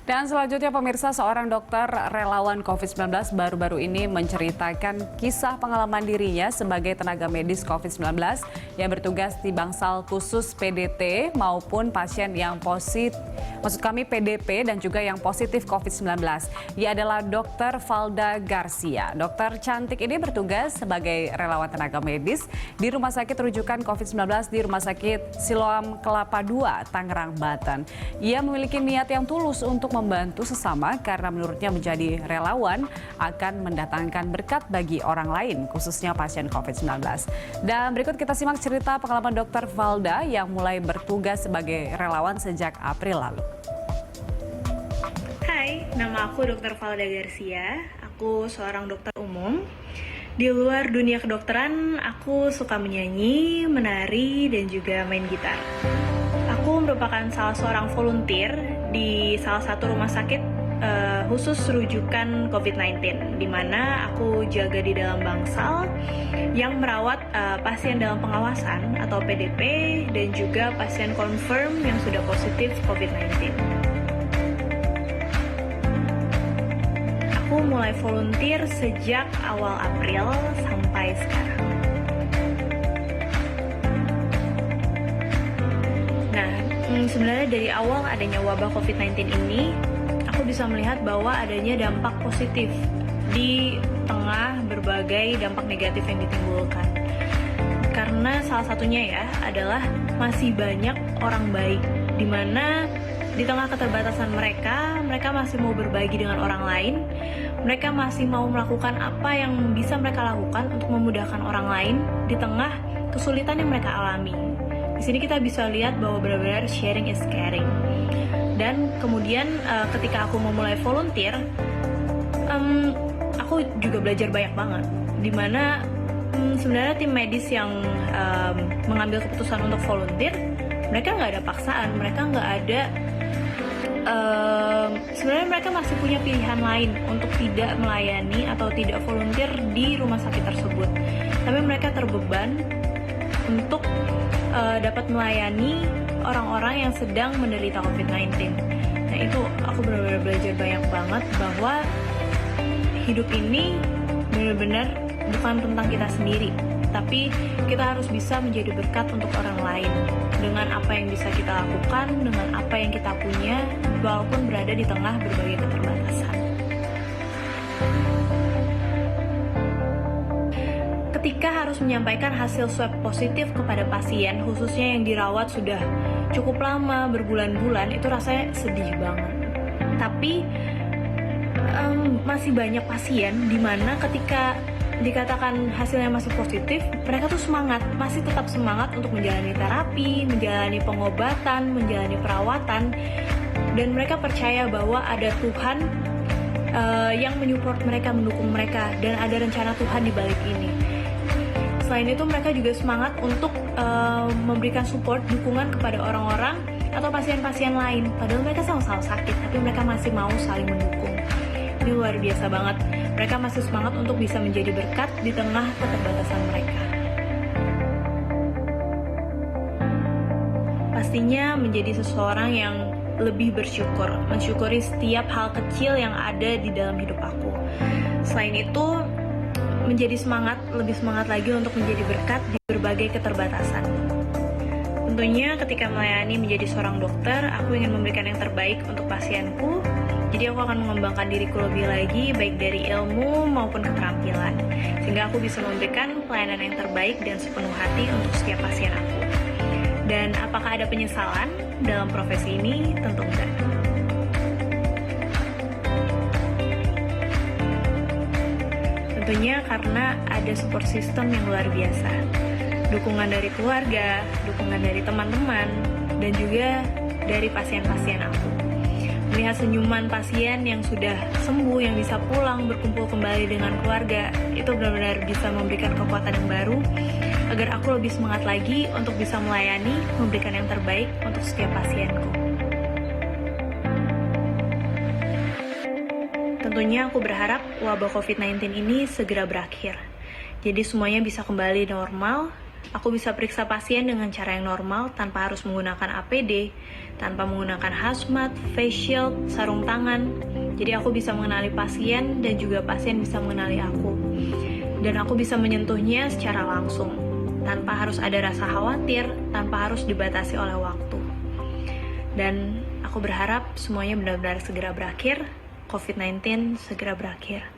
Dan selanjutnya pemirsa, seorang dokter relawan COVID-19 baru-baru ini menceritakan kisah pengalaman dirinya sebagai tenaga medis COVID-19 yang bertugas di bangsal khusus PDT maupun pasien yang positif, PDP dan juga yang positif COVID-19. Ia adalah Dr. Valda Garcia. Dokter cantik ini bertugas sebagai relawan tenaga medis di Rumah Sakit Rujukan COVID-19 di Rumah Sakit Siloam Kelapa II, Tangerang, Banten. Ia memiliki niat yang tulus untuk membantu sesama karena menurutnya menjadi relawan akan mendatangkan berkat bagi orang lain, khususnya pasien COVID-19. Dan berikut kita simak cerita pengalaman Dr. Valda yang mulai bertugas sebagai relawan sejak April lalu. Hai, nama aku Dr. Valda Garcia. Aku seorang dokter umum. Di luar dunia kedokteran, aku suka menyanyi, menari, dan juga main gitar. Aku merupakan salah seorang volunteer di salah satu rumah sakit khusus rujukan COVID-19, di mana aku jaga di dalam bangsal yang merawat pasien dalam pengawasan atau PDP dan juga pasien confirm yang sudah positif COVID-19. Aku mulai volunteer sejak awal April sampai sekarang. Nah, sebenarnya dari awal adanya wabah COVID-19 ini, aku bisa melihat bahwa adanya dampak positif di tengah berbagai dampak negatif yang ditimbulkan. Karena salah satunya ya adalah masih banyak orang baik, di mana di tengah keterbatasan mereka masih mau berbagi dengan orang lain, mereka masih mau melakukan apa yang bisa mereka lakukan untuk memudahkan orang lain di tengah kesulitan yang mereka alami. Di sini kita bisa lihat bahwa benar-benar sharing is caring. Dan kemudian ketika aku memulai volunteer, aku juga belajar banyak banget. Dimana sebenarnya tim medis yang mengambil keputusan untuk volunteer, mereka nggak ada paksaan, mereka nggak ada. Sebenarnya mereka masih punya pilihan lain untuk tidak melayani atau tidak volunteer di rumah sakit tersebut. Tapi mereka terbeban untuk dapat melayani orang-orang yang sedang menderita COVID-19. Nah itu aku benar-benar belajar banyak banget bahwa hidup ini benar-benar bukan tentang kita sendiri, tapi kita harus bisa menjadi berkat untuk orang lain dengan apa yang bisa kita lakukan, dengan apa yang kita punya, walaupun berada di tengah berbagai keterbatasan. Ketika harus menyampaikan hasil swab positif kepada pasien, khususnya yang dirawat sudah cukup lama, berbulan-bulan, itu rasanya sedih banget. Tapi masih banyak pasien di mana ketika dikatakan hasilnya masih positif, mereka tuh semangat, masih tetap semangat untuk menjalani terapi, menjalani pengobatan, menjalani perawatan, dan mereka percaya bahwa ada Tuhan yang menyupport mereka, mendukung mereka, dan ada rencana Tuhan di balik ini. Selain itu, mereka juga semangat untuk memberikan support, dukungan kepada orang-orang atau pasien-pasien lain, padahal mereka sama-sama sakit, tapi mereka masih mau saling mendukung. Ini luar biasa banget. Mereka masih semangat untuk bisa menjadi berkat di tengah keterbatasan mereka. Pastinya menjadi seseorang yang lebih bersyukur, mensyukuri setiap hal kecil yang ada di dalam hidup aku. Selain itu, menjadi semangat, lebih semangat lagi untuk menjadi berkat di berbagai keterbatasan. Tentunya ketika melayani menjadi seorang dokter, aku ingin memberikan yang terbaik untuk pasienku. Jadi aku akan mengembangkan diriku lebih lagi, baik dari ilmu maupun keterampilan, sehingga aku bisa memberikan pelayanan yang terbaik dan sepenuh hati untuk setiap pasien aku. Dan apakah ada penyesalan dalam profesi ini? Tentu enggak. Tentunya karena ada support system yang luar biasa. Dukungan dari keluarga, dukungan dari teman-teman, dan juga dari pasien-pasien aku. Melihat senyuman pasien yang sudah sembuh, yang bisa pulang, berkumpul kembali dengan keluarga, itu benar-benar bisa memberikan kekuatan yang baru, agar aku lebih semangat lagi untuk bisa melayani, memberikan yang terbaik untuk setiap pasienku. Tentunya aku berharap wabah COVID-19 ini segera berakhir. Jadi semuanya bisa kembali normal, aku bisa periksa pasien dengan cara yang normal tanpa harus menggunakan APD, tanpa menggunakan hazmat, face shield, sarung tangan. Jadi aku bisa mengenali pasien dan juga pasien bisa mengenali aku. Dan aku bisa menyentuhnya secara langsung, tanpa harus ada rasa khawatir, tanpa harus dibatasi oleh waktu. Dan aku berharap semuanya benar-benar segera berakhir, COVID-19 segera berakhir.